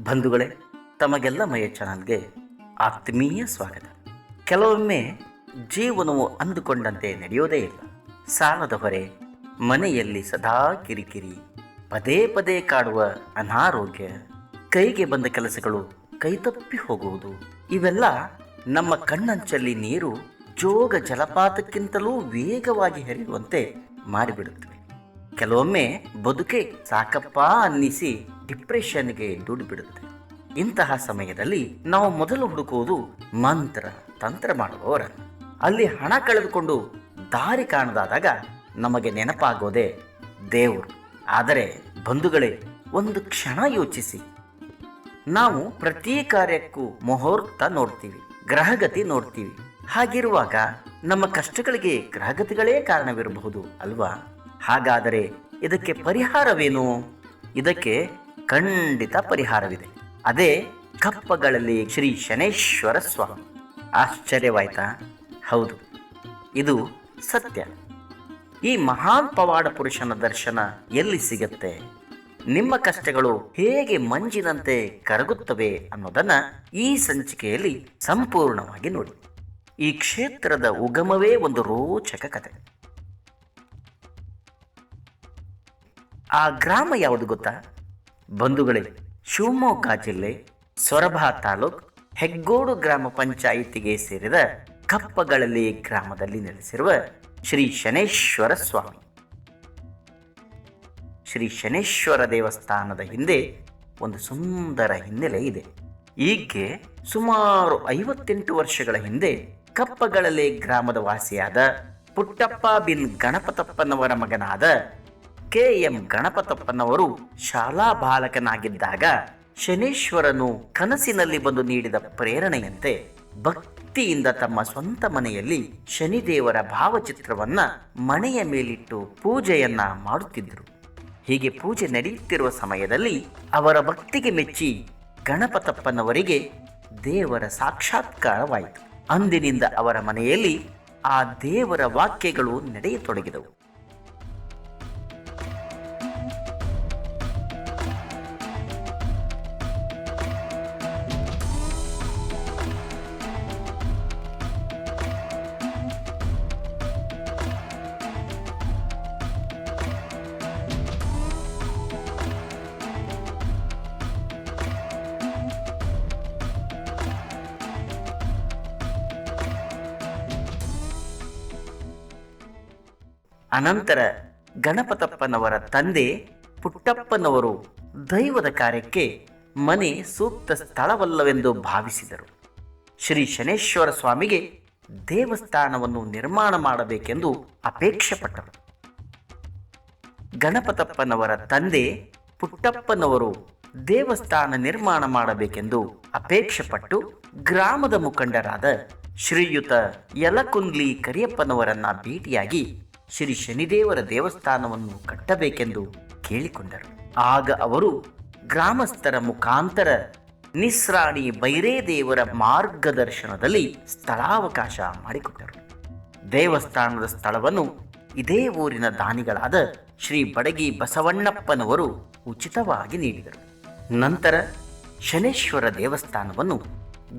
ಬಂಧುಗಳೇ, ತಮಗೆಲ್ಲ ಮಯ ಚಾನಲ್ಗೆ ಆತ್ಮೀಯ ಸ್ವಾಗತ. ಕೆಲವೊಮ್ಮೆ ಜೀವನವು ಅಂದುಕೊಂಡಂತೆ ನಡೆಯೋದೇ ಇಲ್ಲ. ಸಾಲದ ಹೊರೆ, ಮನೆಯಲ್ಲಿ ಸದಾ ಕಿರಿಕಿರಿ, ಪದೇ ಪದೇ ಕಾಡುವ ಅನಾರೋಗ್ಯ, ಕೈಗೆ ಬಂದ ಕೆಲಸಗಳು ಕೈತಪ್ಪಿ ಹೋಗುವುದು, ಇವೆಲ್ಲ ನಮ್ಮ ಕಣ್ಣಂಚಲ್ಲಿ ನೀರು ಜೋಗ ಜಲಪಾತಕ್ಕಿಂತಲೂ ವೇಗವಾಗಿ ಹರಿಯುವಂತೆ ಮಾಡಿಬಿಡುತ್ತವೆ. ಕೆಲವೊಮ್ಮೆ ಬದುಕೆ ಸಾಕಪ್ಪ ಅನ್ನಿಸಿ ಡಿಪ್ರೆಷನ್ಗೆ ದುಡಿಬಿಡುತ್ತೆ. ಇಂತಹ ಸಮಯದಲ್ಲಿ ನಾವು ಮೊದಲು ಹುಡುಕುವುದು ಮಂತ್ರ ತಂತ್ರ ಮಾಡುವವರನ್ನು. ಅಲ್ಲಿ ಹಣ ಕಳೆದುಕೊಂಡು ದಾರಿ ಕಾಣದಾದಾಗ ನಮಗೆ ನೆನಪಾಗೋದೇ ದೇವರು. ಆದರೆ ಬಂಧುಗಳೇ, ಒಂದು ಕ್ಷಣ ಯೋಚಿಸಿ. ನಾವು ಪ್ರತಿ ಕಾರ್ಯಕ್ಕೂ ಮುಹೂರ್ತ ನೋಡ್ತೀವಿ, ಗ್ರಹಗತಿ ನೋಡ್ತೀವಿ. ಹಾಗಿರುವಾಗ ನಮ್ಮ ಕಷ್ಟಗಳಿಗೆ ಗ್ರಹಗತಿಗಳೇ ಕಾರಣವಿರಬಹುದು ಅಲ್ವಾ? ಹಾಗಾದರೆ ಇದಕ್ಕೆ ಪರಿಹಾರವೇನು? ಇದಕ್ಕೆ ಖಂಡಿತ ಪರಿಹಾರವಿದೆ. ಅದೇ ಕಪ್ಪಗಳಲ್ಲಿ ಶ್ರೀ ಶನೇಶ್ವರ ಸ್ವಾಮಿ. ಆಶ್ಚರ್ಯವಾಯ್ತಾ? ಹೌದು, ಇದು ಸತ್ಯ. ಈ ಮಹಾನ್ ಪವಾಡ ಪುರುಷನ ದರ್ಶನ ಎಲ್ಲಿ ಸಿಗತ್ತೆ? ನಿಮ್ಮ ಕಷ್ಟಗಳು ಹೇಗೆ ಮಂಜಿನಂತೆ ಕರಗುತ್ತವೆ ಅನ್ನೋದನ್ನ ಈ ಸಂಚಿಕೆಯಲ್ಲಿ ಸಂಪೂರ್ಣವಾಗಿ ನೋಡಿ. ಈ ಕ್ಷೇತ್ರದ ಉಗಮವೇ ಒಂದು ರೋಚಕ ಕಥೆ. ಆ ಗ್ರಾಮ ಯಾವುದು ಗೊತ್ತಾ ಬಂಧುಗಳೇ? ಶಿವಮೊಗ್ಗ ಜಿಲ್ಲೆ ಸೊರಬ ತಾಲೂಕು ಹೆಗ್ಗೋಡು ಗ್ರಾಮ ಪಂಚಾಯಿತಿಗೆ ಸೇರಿದ ಕಪ್ಪಗಳಲ್ಲಿ ಗ್ರಾಮದಲ್ಲಿ ನೆಲೆಸಿರುವ ಶ್ರೀ ಶನೇಶ್ವರ ಸ್ವಾಮಿ. ಶ್ರೀ ಶನೇಶ್ವರ ದೇವಸ್ಥಾನದ ಹಿಂದೆ ಒಂದು ಸುಂದರ ಹಿನ್ನೆಲೆ ಇದೆ. ಈಗ್ಗೆ ಸುಮಾರು 58 ವರ್ಷಗಳ ಹಿಂದೆ ಕಪ್ಪಗಳಲ್ಲಿ ಗ್ರಾಮದ ವಾಸಿಯಾದ ಪುಟ್ಟಪ್ಪ ಬಿನ್ ಗಣಪತಪ್ಪನವರ ಮಗನಾದ ಕೆ.ಎಂ. ಗಣಪತಪ್ಪನವರು ಶಾಲಾ ಬಾಲಕನಾಗಿದ್ದಾಗ ಶನೇಶ್ವರನು ಕನಸಿನಲ್ಲಿ ಬಂದು ನೀಡಿದ ಪ್ರೇರಣೆಯಂತೆ ಭಕ್ತಿಯಿಂದ ತಮ್ಮ ಸ್ವಂತ ಮನೆಯಲ್ಲಿ ಶನಿದೇವರ ಭಾವಚಿತ್ರವನ್ನ ಮನೆಯ ಮೇಲಿಟ್ಟು ಪೂಜೆಯನ್ನ ಮಾಡುತ್ತಿದ್ದರು. ಹೀಗೆ ಪೂಜೆ ನಡೆಯುತ್ತಿರುವ ಸಮಯದಲ್ಲಿ ಅವರ ಭಕ್ತಿಗೆ ಮೆಚ್ಚಿ ಗಣಪತಪ್ಪನವರಿಗೆ ದೇವರ ಸಾಕ್ಷಾತ್ಕಾರವಾಯಿತು. ಅಂದಿನಿಂದ ಅವರ ಮನೆಯಲ್ಲಿ ಆ ದೇವರ ವಾಕ್ಯಗಳು ನಡೆಯತೊಡಗಿದವು. ಅನಂತರ ಗಣಪತಪ್ಪನವರ ತಂದೆ ಪುಟ್ಟಪ್ಪನವರು ದೈವದ ಕಾರ್ಯಕ್ಕೆ ಮನೆ ಸೂಕ್ತ ಸ್ಥಳವಲ್ಲವೆಂದು ಭಾವಿಸಿದರು. ಶ್ರೀ ಶನೇಶ್ವರ ಸ್ವಾಮಿಗೆ ದೇವಸ್ಥಾನವನ್ನು ನಿರ್ಮಾಣ ಮಾಡಬೇಕೆಂದು ಅಪೇಕ್ಷೆ ಪಟ್ಟರು. ಗಣಪತಪ್ಪನವರ ತಂದೆ ಪುಟ್ಟಪ್ಪನವರು ದೇವಸ್ಥಾನ ನಿರ್ಮಾಣ ಮಾಡಬೇಕೆಂದು ಅಪೇಕ್ಷೆ ಪಟ್ಟು ಗ್ರಾಮದ ಮುಖಂಡರಾದ ಶ್ರೀಯುತ ಯಲಕುಂದ್ಲಿ ಕರಿಯಪ್ಪನವರನ್ನ ಭೇಟಿಯಾಗಿ ಶ್ರೀ ಶನಿದೇವರ ದೇವಸ್ಥಾನವನ್ನು ಕಟ್ಟಬೇಕೆಂದು ಕೇಳಿಕೊಂಡರು. ಆಗ ಅವರು ಗ್ರಾಮಸ್ಥರ ಮುಖಾಂತರ ನಿಸ್ರಾಣಿ ಬೈರೇದೇವರ ಮಾರ್ಗದರ್ಶನದಲ್ಲಿ ಸ್ಥಳಾವಕಾಶ ಮಾಡಿಕೊಟ್ಟರು. ದೇವಸ್ಥಾನದ ಸ್ಥಳವನ್ನು ಇದೇ ಊರಿನ ದಾನಿಗಳಾದ ಶ್ರೀ ಬಡಗಿ ಬಸವಣ್ಣಪ್ಪನವರು ಉಚಿತವಾಗಿ ನೀಡಿದರು. ನಂತರ ಶನೇಶ್ವರ ದೇವಸ್ಥಾನವನ್ನು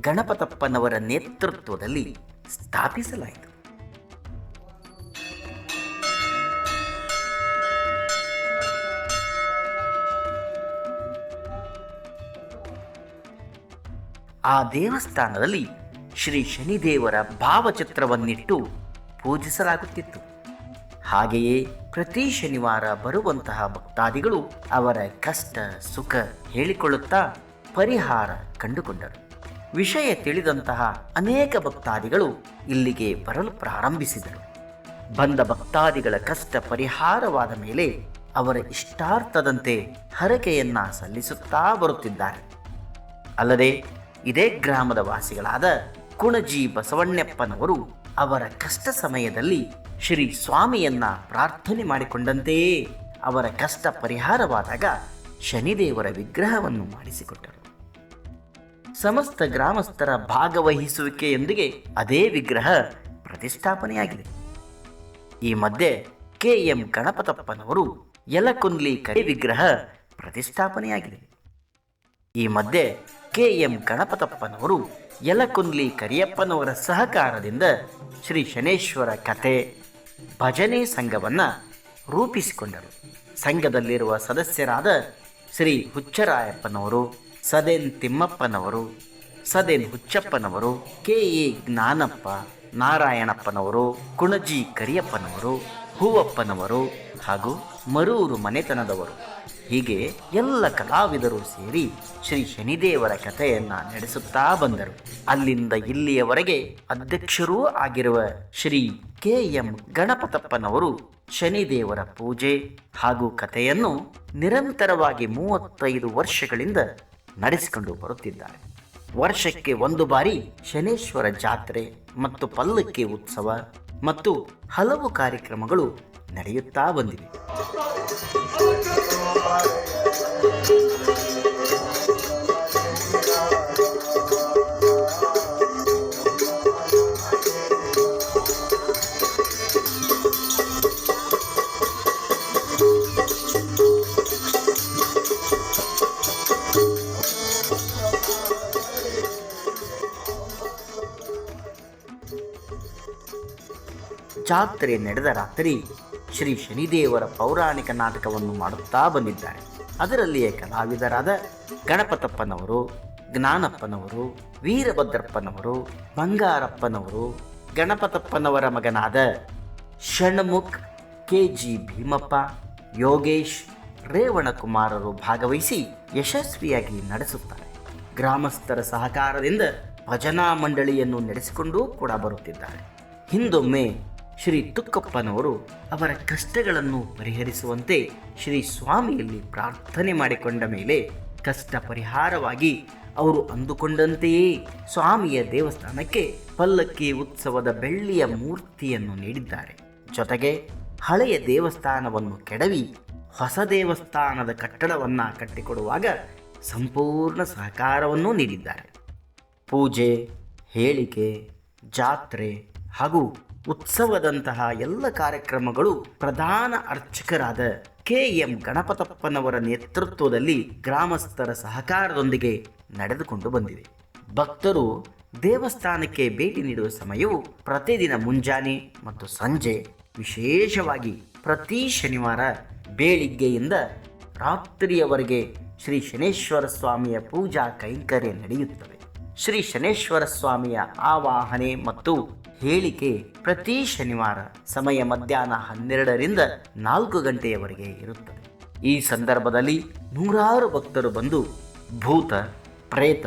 ಗಣಪತಪ್ಪನವರ ನೇತೃತ್ವದಲ್ಲಿ ಸ್ಥಾಪಿಸಲಾಯಿತು. ಆ ದೇವಸ್ಥಾನದಲ್ಲಿ ಶ್ರೀ ಶನಿದೇವರ ಭಾವಚಿತ್ರವನ್ನಿಟ್ಟು ಪೂಜಿಸಲಾಗುತ್ತಿತ್ತು. ಹಾಗೆಯೇ ಪ್ರತಿ ಶನಿವಾರ ಬರುವಂತಹ ಭಕ್ತಾದಿಗಳು ಅವರ ಕಷ್ಟ ಸುಖ ಹೇಳಿಕೊಳ್ಳುತ್ತಾ ಪರಿಹಾರ ಕಂಡುಕೊಂಡರು. ವಿಷಯ ತಿಳಿದಂತಹ ಅನೇಕ ಭಕ್ತಾದಿಗಳು ಇಲ್ಲಿಗೆ ಬರಲು ಪ್ರಾರಂಭಿಸಿದರು. ಬಂದ ಭಕ್ತಾದಿಗಳ ಕಷ್ಟ ಪರಿಹಾರವಾದ ಮೇಲೆ ಅವರ ಇಷ್ಟಾರ್ಥದಂತೆ ಹರಕೆಯನ್ನ ಸಲ್ಲಿಸುತ್ತಾ ಬರುತ್ತಿದ್ದಾರೆ. ಅಲ್ಲದೆ ಇದೇ ಗ್ರಾಮದ ವಾಸಿಗಳಾದ ಕುಣಜಿ ಬಸವಣ್ಣಪ್ಪನವರು ಅವರ ಕಷ್ಟ ಸಮಯದಲ್ಲಿ ಶ್ರೀ ಸ್ವಾಮಿಯನ್ನ ಪ್ರಾರ್ಥನೆ ಮಾಡಿಕೊಂಡಂತೆಯೇ ಅವರ ಕಷ್ಟ ಪರಿಹಾರವಾದಾಗ ಶನಿದೇವರ ವಿಗ್ರಹವನ್ನು ಮಾಡಿಸಿಕೊಟ್ಟರು. ಸಮಸ್ತ ಗ್ರಾಮಸ್ಥರ ಭಾಗವಹಿಸುವಿಕೆಯೊಂದಿಗೆ ಅದೇ ವಿಗ್ರಹ ಪ್ರತಿಷ್ಠಾಪನೆಯಾಗಿದೆ. ಈ ಮಧ್ಯೆ ಕೆ.ಎಂ. ಗಣಪತಪ್ಪನವರು ಯಲಕುಂದ್ಲಿ ಕರಿ ವಿಗ್ರಹ ಪ್ರತಿಷ್ಠಾಪನೆಯಾಗಿದೆ. ಈ ಮಧ್ಯೆ ಕೆ.ಎಂ. ಗಣಪತಪ್ಪನವರು ಯಲಕುಂದ್ಲಿ ಕರಿಯಪ್ಪನವರ ಸಹಕಾರದಿಂದ ಶ್ರೀ ಶನೇಶ್ವರ ಕಥೆ ಭಜನೆ ಸಂಘವನ್ನು ರೂಪಿಸಿಕೊಂಡರು. ಸಂಘದಲ್ಲಿರುವ ಸದಸ್ಯರಾದ ಶ್ರೀ ಹುಚ್ಚರಾಯಪ್ಪನವರು, ಸದೇನ್ ತಿಮ್ಮಪ್ಪನವರು, ಸದೇನ್ ಹುಚ್ಚಪ್ಪನವರು, ಕೆ.ಎ. ಜ್ಞಾನಪ್ಪ, ನಾರಾಯಣಪ್ಪನವರು, ಕುಣಜಿ ಕರಿಯಪ್ಪನವರು, ಹೂವಪ್ಪನವರು ಹಾಗೂ ಮರೂರು ಮನೆತನದವರು, ಹೀಗೆ ಎಲ್ಲ ಕಲಾವಿದರು ಸೇರಿ ಶ್ರೀ ಶನಿದೇವರ ಕಥೆಯನ್ನ ನಡೆಸುತ್ತಾ ಬಂದರು. ಅಲ್ಲಿಂದ ಇಲ್ಲಿಯವರೆಗೆ ಅಧ್ಯಕ್ಷರೂ ಆಗಿರುವ ಶ್ರೀ ಕೆ.ಎಂ. ಗಣಪತಪ್ಪನವರು ಶನಿದೇವರ ಪೂಜೆ ಹಾಗೂ ಕಥೆಯನ್ನು ನಿರಂತರವಾಗಿ 35 ವರ್ಷಗಳಿಂದ ನಡೆಸಿಕೊಂಡು ಬರುತ್ತಿದ್ದಾರೆ. ವರ್ಷಕ್ಕೆ ಒಂದು ಬಾರಿ ಶನೇಶ್ವರ ಜಾತ್ರೆ ಮತ್ತು ಪಲ್ಲಕ್ಕಿ ಉತ್ಸವ ಮತ್ತು ಹಲವು ಕಾರ್ಯಕ್ರಮಗಳು ನಡೆಯುತ್ತಾ ಬಂದಿವೆ. ಜಾತ್ರೆ ನಡೆದ ರಾತ್ರಿ ಶ್ರೀ ಶನಿದೇವರ ಪೌರಾಣಿಕ ನಾಟಕವನ್ನು ಮಾಡುತ್ತಾ ಬಂದಿದ್ದಾರೆ. ಅದರಲ್ಲಿಯೇ ಕಲಾವಿದರಾದ ಗಣಪತಪ್ಪನವರು, ಜ್ಞಾನಪ್ಪನವರು, ವೀರಭದ್ರಪ್ಪನವರು, ಬಂಗಾರಪ್ಪನವರು, ಗಣಪತಪ್ಪನವರ ಮಗನಾದ ಷಣ್ಮುಖ್, ಕೆ.ಜಿ. ಭೀಮಪ್ಪ, ಯೋಗೇಶ್, ರೇವಣಕುಮಾರರು ಭಾಗವಹಿಸಿ ಯಶಸ್ವಿಯಾಗಿ ನಡೆಸುತ್ತಾರೆ. ಗ್ರಾಮಸ್ಥರ ಸಹಕಾರದಿಂದ ಭಜನಾ ಮಂಡಳಿಯನ್ನು ನಡೆಸಿಕೊಂಡೂ ಕೂಡ ಬರುತ್ತಿದ್ದಾರೆ. ಹಿಂದೊಮ್ಮೆ ಶ್ರೀ ತುಕ್ಕಪ್ಪನವರು ಅವರ ಕಷ್ಟಗಳನ್ನು ಪರಿಹರಿಸುವಂತೆ ಶ್ರೀ ಸ್ವಾಮಿಯಲ್ಲಿ ಪ್ರಾರ್ಥನೆ ಮಾಡಿಕೊಂಡ ಮೇಲೆ ಕಷ್ಟ ಪರಿಹಾರವಾಗಿ ಅವರು ಅಂದುಕೊಂಡಂತೆಯೇ ಸ್ವಾಮಿಯ ದೇವಸ್ಥಾನಕ್ಕೆ ಪಲ್ಲಕ್ಕಿ ಉತ್ಸವದ ಬೆಳ್ಳಿಯ ಮೂರ್ತಿಯನ್ನು ನೀಡಿದ್ದಾರೆ. ಜೊತೆಗೆ ಹಳೆಯ ದೇವಸ್ಥಾನವನ್ನು ಕೆಡವಿ ಹೊಸ ದೇವಸ್ಥಾನದ ಕಟ್ಟಡವನ್ನು ಕಟ್ಟಿಕೊಡುವಾಗ ಸಂಪೂರ್ಣ ಸಹಕಾರವನ್ನು ನೀಡಿದ್ದಾರೆ. ಪೂಜೆ, ಹೇಳಿಕೆ, ಜಾತ್ರೆ ಹಾಗೂ ಉತ್ಸವದಂತಹ ಎಲ್ಲ ಕಾರ್ಯಕ್ರಮಗಳು ಪ್ರಧಾನ ಅರ್ಚಕರಾದ ಕೆ.ಎಂ. ಗಣಪತಪ್ಪನವರ ನೇತೃತ್ವದಲ್ಲಿ ಗ್ರಾಮಸ್ಥರ ಸಹಕಾರದೊಂದಿಗೆ ನಡೆದುಕೊಂಡು ಬಂದಿವೆ. ಭಕ್ತರು ದೇವಸ್ಥಾನಕ್ಕೆ ಭೇಟಿ ನೀಡುವ ಸಮಯವು ಪ್ರತಿದಿನ ಮುಂಜಾನೆ ಮತ್ತು ಸಂಜೆ, ವಿಶೇಷವಾಗಿ ಪ್ರತಿ ಶನಿವಾರ ಬೆಳಿಗ್ಗೆಯಿಂದ ರಾತ್ರಿಯವರೆಗೆ ಶ್ರೀ ಶನೇಶ್ವರ ಸ್ವಾಮಿಯ ಪೂಜಾ ಕೈಂಕರ್ಯ ನಡೆಯುತ್ತವೆ. ಶ್ರೀ ಶನೇಶ್ವರ ಸ್ವಾಮಿಯ ಆವಾಹನೆ ಮತ್ತು ಹೇಳಿಕೆ ಪ್ರತಿ ಶನಿವಾರ ಸಮಯ ಮಧ್ಯಾಹ್ನ 12ರಿಂದ 4 ಗಂಟೆಯವರೆಗೆ ಇರುತ್ತದೆ. ಈ ಸಂದರ್ಭದಲ್ಲಿ ನೂರಾರು ಭಕ್ತರು ಬಂದು ಭೂತ, ಪ್ರೇತ,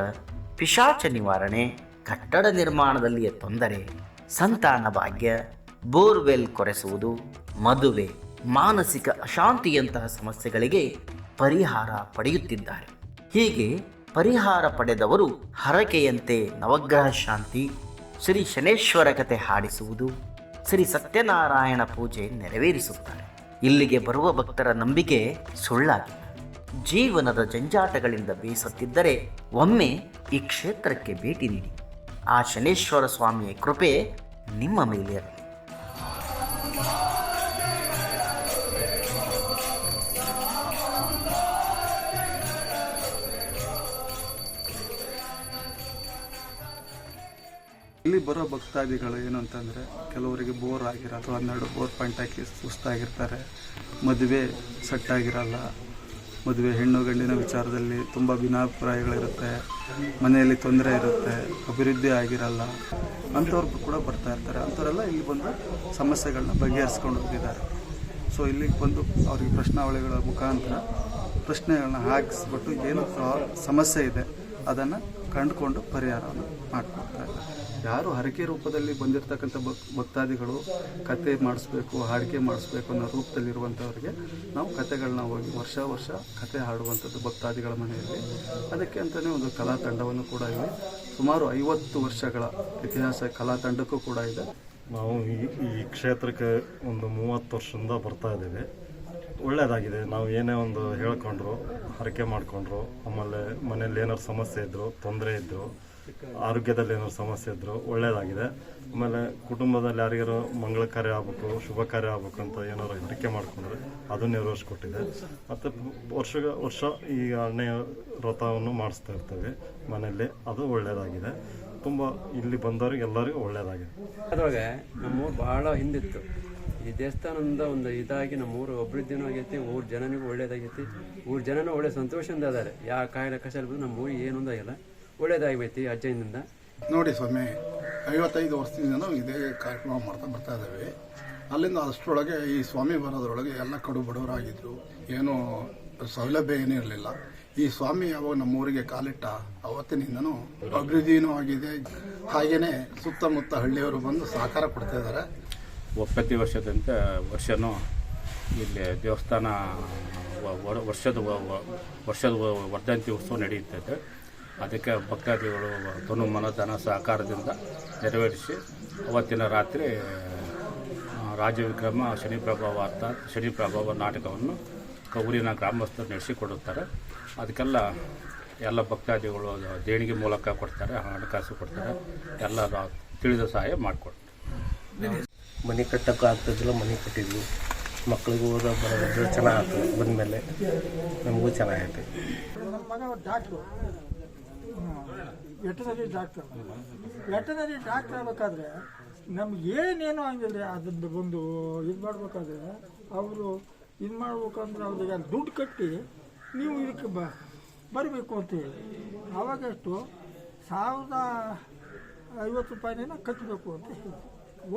ಪಿಶಾಚ ನಿವಾರಣೆ, ಕಟ್ಟಡ ನಿರ್ಮಾಣದಲ್ಲಿಯ ತೊಂದರೆ, ಸಂತಾನ ಭಾಗ್ಯ, ಬೋರ್ವೆಲ್ ಕೊರೆಸುವುದು, ಮದುವೆ, ಮಾನಸಿಕ ಅಶಾಂತಿಯಂತಹ ಸಮಸ್ಯೆಗಳಿಗೆ ಪರಿಹಾರ ಪಡೆಯುತ್ತಿದ್ದಾರೆ. ಹೀಗೆ ಪರಿಹಾರ ಪಡೆದವರು ಹರಕೆಯಂತೆ ನವಗ್ರಹ ಶಾಂತಿ, ಶ್ರೀ ಶನೇಶ್ವರ ಕಥೆ ಹಾಡಿಸುವುದು, ಶ್ರೀ ಸತ್ಯನಾರಾಯಣ ಪೂಜೆ ನೆರವೇರಿಸುತ್ತಾರೆ. ಇಲ್ಲಿಗೆ ಬರುವ ಭಕ್ತರ ನಂಬಿಕೆ ಸುಳ್ಳಾಗಿಲ್ಲ. ಜೀವನದ ಜಂಜಾಟಗಳಿಂದ ಬೇಸತ್ತಿದ್ದರೆ ಒಮ್ಮೆ ಈ ಕ್ಷೇತ್ರಕ್ಕೆ ಭೇಟಿ ನೀಡಿ. ಆ ಶನೇಶ್ವರ ಸ್ವಾಮಿಯ ಕೃಪೆ ನಿಮ್ಮ ಮೇಲೆ ಇರಲಿ. ಇಲ್ಲಿ ಬರೋ ಭಕ್ತಾದಿಗಳು ಏನು ಅಂತಂದರೆ, ಕೆಲವರಿಗೆ ಬೋರ್ ಆಗಿರೋದು, 12 ಬೋರ್ ಪಾಯಿಂಟ್ ಹಾಕಿ ಸುಸ್ತಾಗಿರ್ತಾರೆ, ಮದುವೆ ಸೆಟ್ ಆಗಿರಲ್ಲ, ಮದುವೆ ಹೆಣ್ಣು ಗಂಡಿನ ವಿಚಾರದಲ್ಲಿ ತುಂಬ ಭಿನ್ನಾಭಿಪ್ರಾಯಗಳಿರುತ್ತೆ, ಮನೆಯಲ್ಲಿ ತೊಂದರೆ ಇರುತ್ತೆ, ಅಭಿವೃದ್ಧಿ ಆಗಿರಲ್ಲ, ಅಂಥವ್ರು ಕೂಡ ಬರ್ತಾ ಇರ್ತಾರೆ. ಅಂಥವರೆಲ್ಲ ಇಲ್ಲಿ ಬಂದು ಸಮಸ್ಯೆಗಳನ್ನ ಬಗೆಹರಿಸ್ಕೊಂಡು ಹೋಗಿದ್ದಾರೆ. ಸೊ ಇಲ್ಲಿಗೆ ಬಂದು ಅವ್ರಿಗೆ ಪ್ರಶ್ನಾವಳಿಗಳ ಮುಖಾಂತರ ಪ್ರಶ್ನೆಗಳನ್ನ ಹಾಕಿಸ್ಬಿಟ್ಟು ಏನು ಸಮಸ್ಯೆ ಇದೆ ಅದನ್ನು ಕಂಡುಕೊಂಡು ಪರಿಹಾರವನ್ನು ಮಾಡಿಕೊಡ್ತಾ ಇದ್ದಾರೆ. ಯಾರು ಹರಕೆ ರೂಪದಲ್ಲಿ ಬಂದಿರತಕ್ಕಂಥ ಭಕ್ತಾದಿಗಳು ಕತೆ ಮಾಡಿಸ್ಬೇಕು, ಹಾಡಿಕೆ ಮಾಡಿಸ್ಬೇಕು ಅನ್ನೋ ರೂಪದಲ್ಲಿರುವಂಥವ್ರಿಗೆ ನಾವು ಕತೆಗಳನ್ನ ಹೋಗಿ ವರ್ಷ ಕತೆ ಹಾಡುವಂಥದ್ದು ಭಕ್ತಾದಿಗಳ ಮನೆಯಲ್ಲಿ. ಅದಕ್ಕೆ ಅಂತಲೇ ಒಂದು ಕಲಾ ತಂಡವನ್ನು ಕೂಡ ಇಲ್ಲಿ ಸುಮಾರು 50 ವರ್ಷಗಳ ಇತಿಹಾಸ ಕಲಾ ತಂಡಕ್ಕೂ ಕೂಡ ಇದೆ. ನಾವು ಈ ಕ್ಷೇತ್ರಕ್ಕೆ ಒಂದು 30 ವರ್ಷದಿಂದ ಬರ್ತಾ ಇದ್ದೀವಿ. ಒಳ್ಳೆಯದಾಗಿದೆ. ನಾವು ಏನೇ ಒಂದು ಹೇಳ್ಕೊಂಡ್ರು, ಹರಕೆ ಮಾಡಿಕೊಂಡ್ರು, ಆಮೇಲೆ ಮನೇಲಿ ಏನಾದ್ರು ಸಮಸ್ಯೆ ಇದ್ದರು, ತೊಂದರೆ ಇದ್ದರು, ಆರೋಗ್ಯದಲ್ಲಿ ಏನಾದ್ರು ಸಮಸ್ಯೆ ಇದ್ದರೂ ಒಳ್ಳೆಯದಾಗಿದೆ. ಆಮೇಲೆ ಕುಟುಂಬದಲ್ಲಿ ಯಾರಿಗಾರು ಮಂಗಳ ಕಾರ್ಯ ಆಗಬೇಕು, ಶುಭ ಕಾರ್ಯ ಆಗಬೇಕು ಅಂತ ಏನಾದ್ರು ಹರಕೆ ಮಾಡಿಕೊಂಡ್ರೆ ಅದು ನೆರವೇರಿಸ್ಕೊಟ್ಟಿದೆ. ಮತ್ತು ವರ್ಷ ಈ 2ನೇ ವ್ರತವನ್ನು ಮಾಡಿಸ್ತಾ ಇರ್ತೇವೆ ಮನೆಯಲ್ಲಿ, ಅದು ಒಳ್ಳೆಯದಾಗಿದೆ. ತುಂಬ ಇಲ್ಲಿ ಬಂದವ್ರಿಗೆ ಎಲ್ಲರಿಗೂ ಒಳ್ಳೆಯದಾಗಿದೆ. ಅದ್ರೊಳಗೆ ನಮ್ಮೂರು ಭಾಳ ಹಿಂದಿತ್ತು. ಈ ದೇವಸ್ಥಾನದಿಂದ ಒಂದು ಇದಾಗಿ ನಮ್ಮೂರು ಅಭಿವೃದ್ಧಿನೂ ಆಗೈತಿ, ಊರ ಜನನಿಗೂ ಒಳ್ಳೇದಾಗೈತಿ, ಊರ ಜನನೂ ಒಳ್ಳೆ ಸಂತೋಷದಿಂದ ಇದ್ದಾರೆ. ಯಾವ ಕಾಯಿಲೆ ಕಷಾಯ ಬಂದು ನಮ್ಮ ಊರಿಗೆ ಏನೊಂದಾಗಿಲ್ಲ, ಒಳ್ಳೇದಾಗೈತಿ ಅಜ್ಜನಿಂದ. ನೋಡಿ ಸ್ವಾಮಿ, 55 ವರ್ಷದಿಂದ ಇದೇ ಕಾರ್ಯಕ್ರಮ ಮಾಡ್ತಾ ಬರ್ತಾ ಇದ್ದೇವೆ. ಅಲ್ಲಿಂದ ಅಷ್ಟರೊಳಗೆ ಈ ಸ್ವಾಮಿ ಬರೋದ್ರೊಳಗೆ ಎಲ್ಲ ಕಡು ಬಡವರಾಗಿದ್ದರು, ಏನೂ ಸೌಲಭ್ಯ ಏನೂ ಇರಲಿಲ್ಲ. ಈ ಸ್ವಾಮಿ ಯಾವಾಗ ನಮ್ಮೂರಿಗೆ ಕಾಲಿಟ್ಟ ಅವತ್ತಿನಿಂದನೂ ಅಭಿವೃದ್ಧಿನೂ ಆಗಿದೆ. ಹಾಗೆಯೇ ಸುತ್ತಮುತ್ತ ಹಳ್ಳಿಯವರು ಬಂದು ಸಹಕಾರ ಕೊಡ್ತಾ ಇದ್ದಾರೆ. ಪ್ರತಿ ವರ್ಷನೂ ಇಲ್ಲಿ ದೇವಸ್ಥಾನ ವರ್ಷದ ವರ್ಧಂತಿ ಉತ್ಸವ ನಡೆಯುತ್ತದೆ. ಅದಕ್ಕೆ ಭಕ್ತಾದಿಗಳು ತನು ಮನ ಧನ ಸಹಕಾರದಿಂದ ನೆರವೇರಿಸಿ ಅವತ್ತಿನ ರಾತ್ರಿ ರಾಜವಿಕ್ರಮ ಶನಿ ಪ್ರಭಾವ ನಾಟಕವನ್ನು ಊರಿನ ಗ್ರಾಮಸ್ಥರು ನಡೆಸಿಕೊಡುತ್ತಾರೆ. ಅದಕ್ಕೆಲ್ಲ ಎಲ್ಲ ಭಕ್ತಾದಿಗಳು ದೇಣಿಗೆ ಮೂಲಕ ಕೊಡ್ತಾರೆ, ಹಣಕಾಸು ಕೊಡ್ತಾರೆ, ಎಲ್ಲ ತಿಳಿದ ಸಹಾಯ ಮಾಡಿಕೊಡ್ತಾರೆ. ಮನೆ ಕಟ್ಟೋಕ್ಕೂ ಆಗ್ತದಿಲ್ಲ, ಮನೆ ಕಟ್ಟಿದ್ವಿ. ಮಕ್ಕಳಿಗೂ ಓದೋ ಬರೋದು ಚೆನ್ನಾಗ್ತದೆ. ಬಂದಮೇಲೆ ನಮಗೂ ಚೆನ್ನಾಗೈತೆ. ನಮ್ಮ ಮಗ ಡಾಕ್ಟ್ರು, ವೆಟನರಿ ಡಾಕ್ಟರ್ ಆಗಬೇಕಾದ್ರೆ ನಮ್ಗೆ ಏನೇನೋ ಹಂಗಿಲ್ಲ. ಅದನ್ನು ಬಂದು ಇದು ಮಾಡಬೇಕಾದ್ರೆ ಅವರು ಇದು ಮಾಡ್ಬೇಕಂದ್ರೆ ಅವ್ರಿಗೆ ದುಡ್ಡು ಕಟ್ಟಿ ನೀವು ಇದಕ್ಕೆ ಬರಬೇಕು ಅಂತೇಳಿ ಆವಾಗ ಎಷ್ಟು 1050 ರೂಪಾಯಿನ ಕಟ್ಟಬೇಕು ಅಂತ ಹೇಳಿ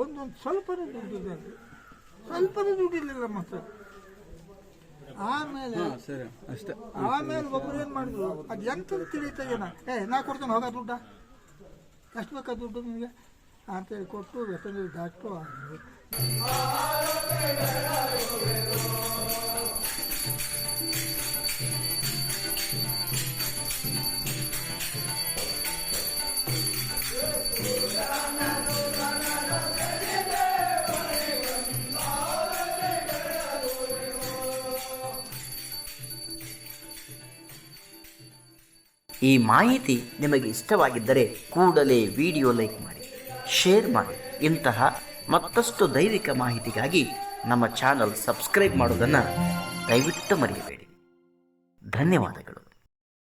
ಒಂದೊಂದು ಸ್ವಲ್ಪನೂ ದುಡ್ಡಿದೆ, ಸ್ವಲ್ಪನೂ ದುಡ್ಡಿರಲಿಲ್ಲ ಮತ್ತೆ. ಆಮೇಲೆ ಒಬ್ಬರು ಏನು ಮಾಡಿದ್ರು, ಅದು ಎಂತ ತಿಳಿತಾ ಏನ, ನಾ ಕೊಡ್ತೇನೆ ಹೋಗ ದುಡ್ಡ, ಎಷ್ಟು ಬೇಕಾ ದುಡ್ಡು ನಿಮಗೆ ಅಂತೇಳಿ ಕೊಟ್ಟು ವೆಟನರಿ ಡಾಕ್ಟ್ರು ಆಗಿದ್ರು. ಈ ಮಾಹಿತಿ ನಿಮಗೆ ಇಷ್ಟವಾಗಿದ್ದರೆ ಕೂಡಲೇ ವಿಡಿಯೋ ಲೈಕ್ ಮಾಡಿ, ಶೇರ್ ಮಾಡಿ. ಇಂತಹ ಮತ್ತಷ್ಟು ದೈವಿಕ ಮಾಹಿತಿಗಾಗಿ ನಮ್ಮ ಚಾನಲ್ ಸಬ್ಸ್ಕ್ರೈಬ್ ಮಾಡೋದನ್ನು ದಯವಿಟ್ಟು ಮರೆಯಬೇಡಿ. ಧನ್ಯವಾದಗಳು.